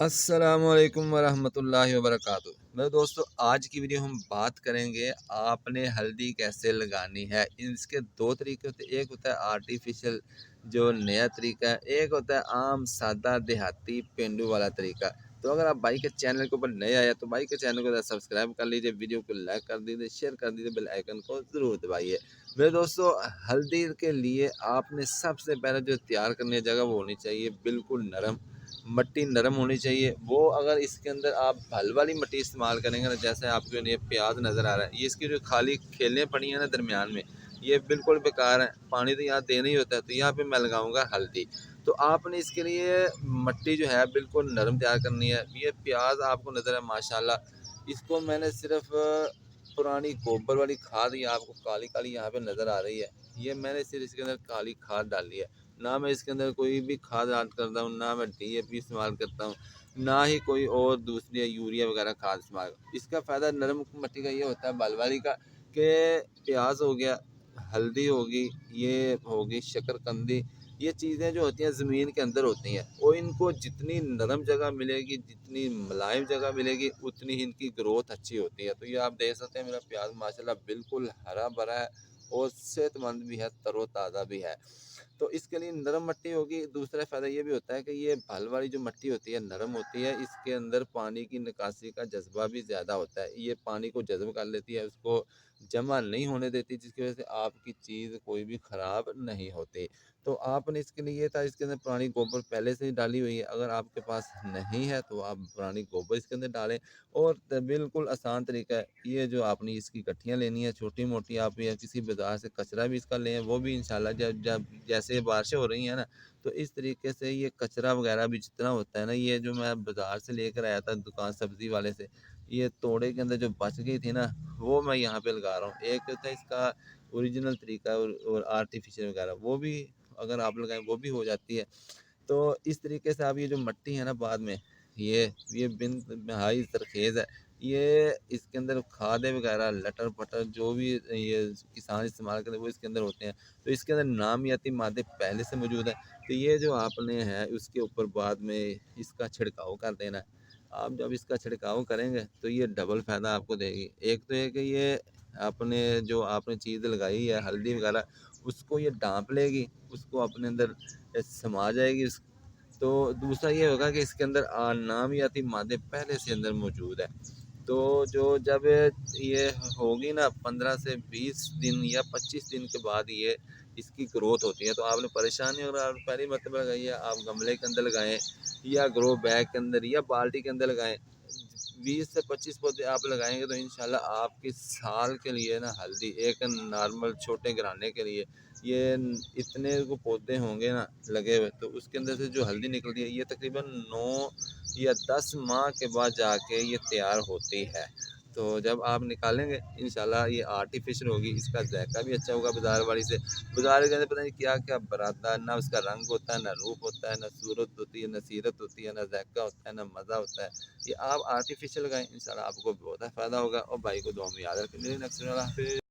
السلام علیکم ورحمۃ اللہ وبرکاتہ۔ میرے دوستو، آج کی ویڈیو ہم بات کریں گے آپ نے ہلدی کیسے لگانی ہے۔ اس کے دو طریقے ہوتے ہیں، ایک ہوتا ہے آرٹیفیشل جو نیا طریقہ ہے، ایک ہوتا ہے عام سادہ دیہاتی پینڈو والا طریقہ۔ تو اگر آپ بھائی کے چینل کے اوپر نئے آئے تو بھائی کے چینل کو سبسکرائب کر لیجیے، ویڈیو کو لائک کر دیجیے، شیئر کر دیجیے، بیل آئیکن کو ضرور دبائیے۔ میرے دوستو، ہلدی کے لیے آپ نے سب سے پہلے جو تیار کرنے کی جگہ وہ ہونی چاہیے بالکل نرم، مٹی نرم ہونی چاہیے۔ وہ اگر اس کے اندر آپ پھل والی مٹی استعمال کریں گے نا، جیسے آپ کو یہ پیاز نظر آ رہا ہے، یہ اس کی جو خالی کھیلیں پڑی ہیں نا درمیان میں، یہ بالکل بیکار ہے، پانی تو یہاں دینا ہی ہوتا ہے، تو یہاں پہ میں لگاؤں گا ہلدی۔ تو آپ نے اس کے لیے مٹی جو ہے بالکل نرم تیار کرنی ہے۔ یہ پیاز آپ کو نظر ہے ماشاءاللہ، اس کو میں نے صرف پرانی گوبر والی کھاد، یہ آپ کو کالی کالی یہاں پہ نظر آ رہی ہے، یہ میں نے صرف اس کے اندر کالی کھاد ڈالی ہے، نہ میں اس کے اندر کوئی بھی کھاد ایڈ کرتا ہوں، نہ میں ڈی اے پی استعمال کرتا ہوں، نہ ہی کوئی اور دوسری یوریا وغیرہ کھاد استعمال کرتا ہوں۔ اس کا فائدہ نرم مٹی کا یہ ہوتا ہے بلوالی کا، کہ پیاز ہو گیا، ہلدی ہوگی، یہ ہوگی شکر قندی، یہ چیزیں جو ہوتی ہیں زمین کے اندر ہوتی ہیں، اور ان کو جتنی نرم جگہ ملے گی، جتنی ملائم جگہ ملے گی، اتنی ہی ان کی گروتھ اچھی ہوتی ہے۔ تو یہ آپ دیکھ سکتے ہیں میرا پیاز ماشاءاللہ بالکل ہرا بھرا ہے اور صحت مند بھی ہے، تر و تازہ بھی ہے۔ تو اس کے لیے نرم مٹی ہوگی۔ دوسرا فائدہ یہ بھی ہوتا ہے کہ یہ پھل والی جو مٹی ہوتی ہے نرم ہوتی ہے، اس کے اندر پانی کی نکاسی کا جذبہ بھی زیادہ ہوتا ہے، یہ پانی کو جذب کر لیتی ہے، اس کو جمع نہیں ہونے دیتی، جس کی وجہ سے آپ کی چیز کوئی بھی خراب نہیں ہوتی۔ تو آپ نے اس کے لیے یہ تھا، اس کے اندر پرانی گوبر پہلے سے ہی ڈالی ہوئی ہے، اگر آپ کے پاس نہیں ہے تو آپ پرانی گوبر اس کے اندر ڈالیں۔ اور بالکل آسان طریقہ ہے، یہ جو آپ نے اس کی گٹھیاں لینی ہے چھوٹی موٹی، آپ یا کسی بازار سے کچرا بھی اس کا لیں، وہ بھی انشاءاللہ جب جیسے بارشیں ہو رہی ہیں نا، تو اس طریقے سے یہ کچرا وغیرہ بھی جتنا ہوتا ہے نا، یہ جو میں بازار سے لے کر آیا تھا دکان سبزی والے سے، یہ توڑے کے اندر جو بچ گئی تھی نا، وہ میں یہاں پہ لگا رہا ہوں۔ ایک ہوتا ہے اس کا اوریجنل طریقہ اور آرٹیفیشل وغیرہ، وہ بھی اگر آپ لگائیں وہ بھی ہو جاتی ہے۔ تو اس طریقے سے آپ یہ جو مٹی ہے نا بعد میں، یہ بن نہائی زرخیز ہے، یہ اس کے اندر کھادیں وغیرہ لٹر پٹر جو بھی یہ کسان استعمال کرتے ہیں وہ اس کے اندر ہوتے ہیں، تو اس کے اندر نامیاتی مادے پہلے سے موجود ہیں۔ تو یہ جو آپ نے ہے اس کے اوپر بعد میں اس کا چھڑکاؤ کر دینا ہے۔ آپ جب اس کا چھڑکاؤ کریں گے تو یہ ڈبل فائدہ آپ کو دے گی۔ ایک تو ہے کہ یہ آپ نے چیز لگائی ہے ہلدی وغیرہ، اس کو یہ ڈانپ لے گی، اس کو اپنے اندر سما جائے گی۔ تو دوسرا یہ ہوگا کہ اس کے اندر نامیاتی مادے پہلے سے اندر موجود ہے۔ تو جب یہ ہوگی نا 15 سے 20 دن یا 25 دن کے بعد یہ اس کی گروتھ ہوتی ہے، تو آپ نے پریشانی اگر آپ پہلی مرتبہ لگائی ہے، آپ گملے کے اندر لگائیں یا گرو بیگ کے اندر یا بالٹی کے اندر لگائیں، 20 سے 25 پودے آپ لگائیں گے تو انشاءاللہ آپ کی سال کے لیے نا ہلدی ایک نارمل چھوٹے گھرانے کے لیے یہ اتنے کو پودے ہوں گے نا لگے ہوئے، تو اس کے اندر سے جو ہلدی نکلتی ہے یہ تقریباً 9 یا 10 ماہ کے بعد جا کے یہ تیار ہوتی ہے۔ تو جب آپ نکالیں گے انشاءاللہ یہ آرٹیفیشل ہوگی، اس کا ذائقہ بھی اچھا ہوگا بازار والی سے۔ بازار کے اندر پتہ نہیں کیا کیا براتا ہے، نہ اس کا رنگ ہوتا ہے، نہ روپ ہوتا ہے، نہ صورت ہوتی ہے، نہ سیرت ہوتی ہے، نہ ذائقہ ہوتا ہے، نہ مزہ ہوتا ہے۔ یہ آپ آرٹیفیشل لگائیں انشاءاللہ آپ کو بہت فائدہ ہوگا، اور بھائی کو دعا میں یاد رکھیں۔ میرے نیکسٹ اللہ حافظ۔